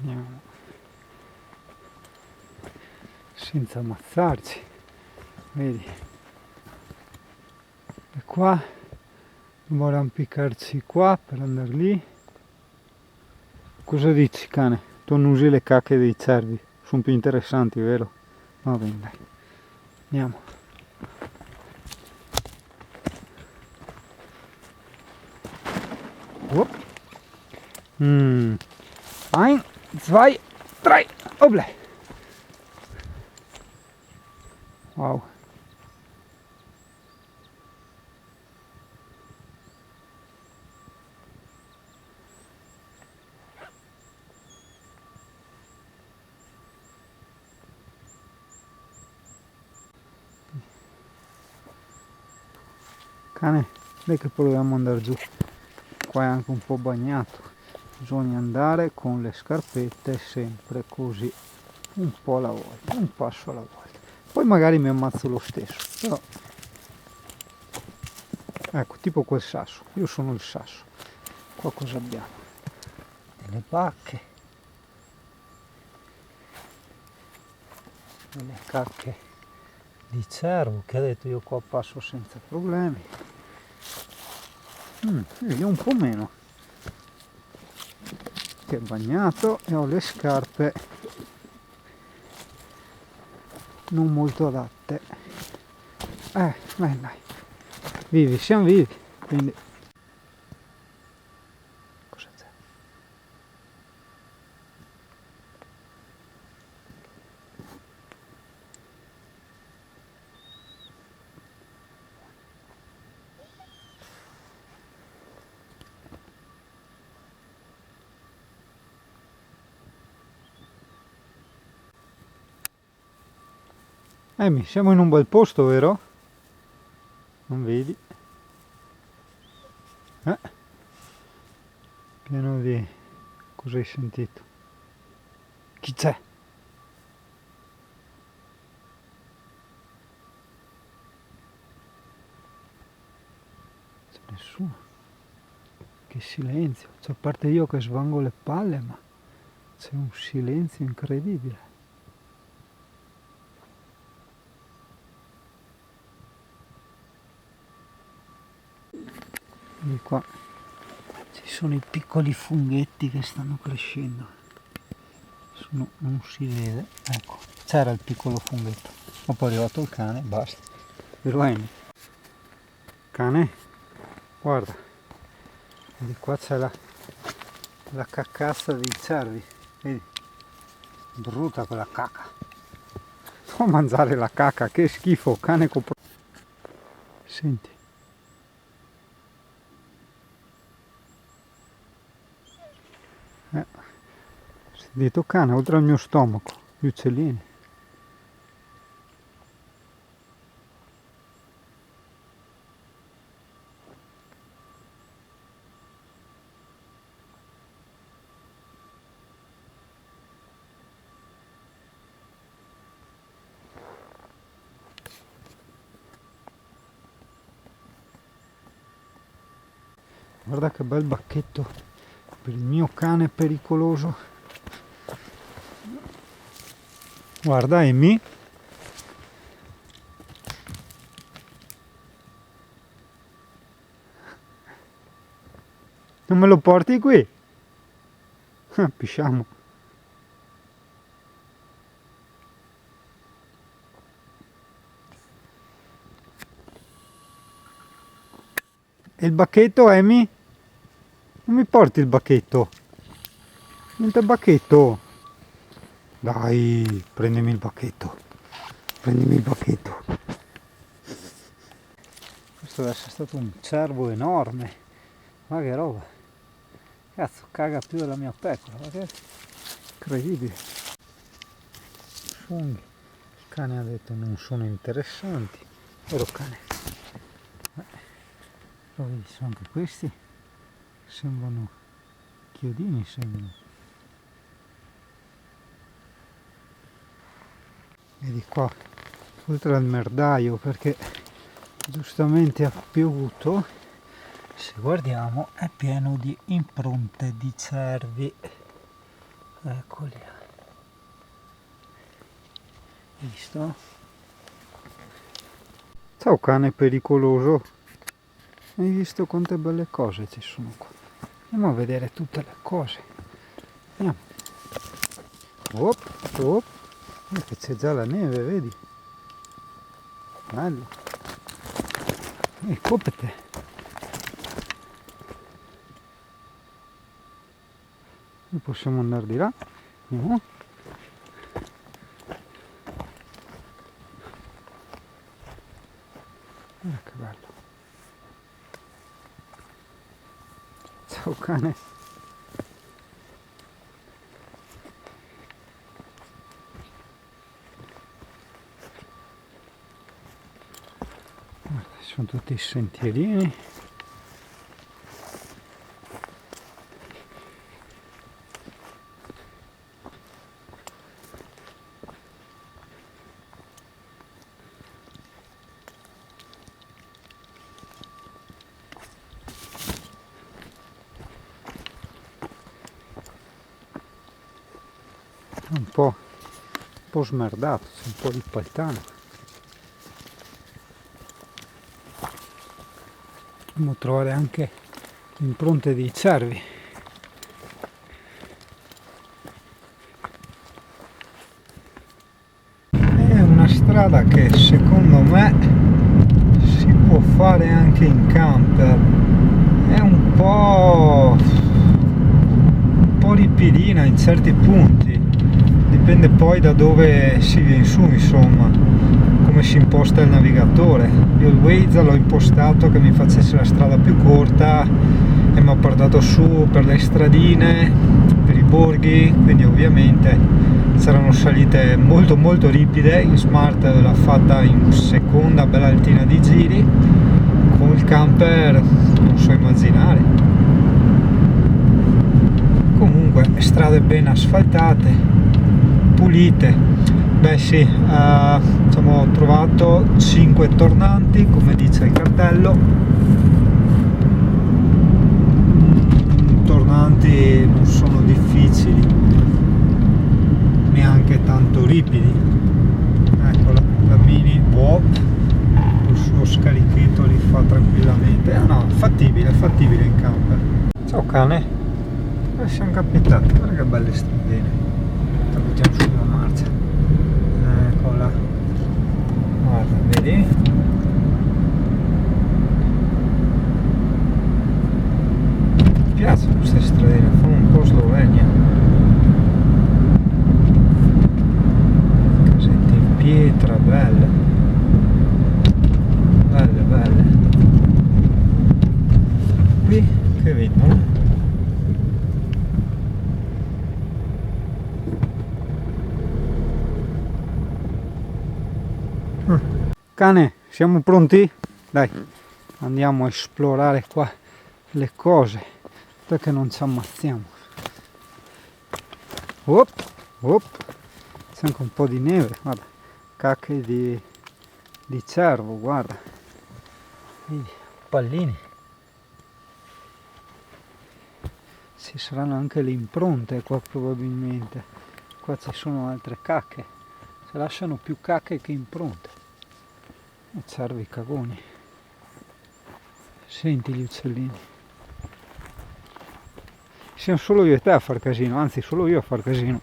Andiamo. Senza ammazzarci, vedi? E qua dobbiamo arrampicarci qua per andare lì. Cosa dici, cane? Tu non usi le cacche dei cervi, sono più interessanti, vero? Va bene, dai. Andiamo. Whoop. 1, 2, 3, oble! Wow. Cane, dai che proviamo ad andare giù. Qua è anche un po' bagnato. Bisogna andare con le scarpette sempre così, un po' alla volta, un passo alla volta. Poi magari mi ammazzo lo stesso, però ecco, tipo quel sasso. Io sono il sasso. Qua cosa abbiamo? Delle bacche, delle cacche di cervo che ha detto io qua passo senza problemi. Io un po' meno che è bagnato e ho le scarpe non molto adatte. Dai, vivi, siamo vivi, quindi cosa c'è? Siamo in un bel posto, vero? Non vedi? Pieno di... cosa hai sentito? Chi c'è? C'è nessuno. Che silenzio. Cioè, a parte io che svango le palle, ma c'è un silenzio incredibile. Di qua ci sono i piccoli funghetti che stanno crescendo. Non si vede, ecco, c'era il piccolo funghetto, ma poi è arrivato il cane, basta. Vero Amy? Cane, guarda, di qua c'è la carcassa dei cervi, vedi? Brutta quella cacca. Non mangiare la cacca, che schifo, cane compro. Senti. Sentito cane, oltre al mio stomaco, gli uccellini. Guarda che bel bacchetto per il mio cane pericoloso. Guarda Amy. Non me lo porti qui? Pisciamo. E il bacchetto, Amy? Non mi porti il bacchetto? Niente bacchetto. Dai, prendimi il bacchetto. Prendimi il bacchetto. Questo deve essere stato un cervo enorme. Ma che roba. Cazzo, caga più della mia pecora. Ma che incredibile. Funghi. Il cane ha detto non sono interessanti. Vero cane? Però vedi, sono anche questi. Sembrano chiodini, sembrano. Vedi qua, oltre al merdaio, perché giustamente ha piovuto, se guardiamo è pieno di impronte di cervi. Eccoli. Visto? Ciao cane pericoloso. Hai visto quante belle cose ci sono qua? Andiamo a vedere tutte le cose. Andiamo. Op, op. Che c'è già la neve, vedi? Bello. E copete. E possiamo andare di là. Andiamo. Che bello. Ciao cane. Guarda, ci sono tutti i sentierini. Un po' smerdato, c'è un po' di paltano. Possiamo trovare anche impronte di cervi. È una strada che secondo me si può fare anche in camper. È un po' ripidina in certi punti. Dipende poi da dove si viene su, insomma, come si imposta il navigatore. Io il Waze l'ho impostato che mi facesse la strada più corta e mi ha portato su per le stradine, per i borghi, quindi ovviamente saranno salite molto molto ripide. In Smart l'ha fatta in seconda bella altina di giri, con il camper non so immaginare. Comunque strade ben asfaltate, pulite. Beh sì, ho trovato 5 tornanti come dice il cartello. Tornanti non sono difficili, neanche tanto ripidi. Eccola, la Mini il suo scarichetto li fa tranquillamente. No, fattibile in camper. Ciao cane, siamo capitati, guarda che belle stradine. Mettiamo su una marcia, eccola, guarda, vedi? Mi piacciono queste stradine, fanno un po' Slovenia. Casette in pietra, belle, belle. Qui che vedono? Cane, siamo pronti? Dai, andiamo a esplorare qua le cose, perché non ci ammazziamo. C'è anche un po' di neve, guarda, cacche di cervo, guarda. Vedi, pallini. Ci saranno anche le impronte qua probabilmente. Qua ci sono altre cacche, si lasciano più cacche che impronte. E cervi cagoni. Senti gli uccellini. Siamo solo io e te a far casino, anzi solo io a far casino.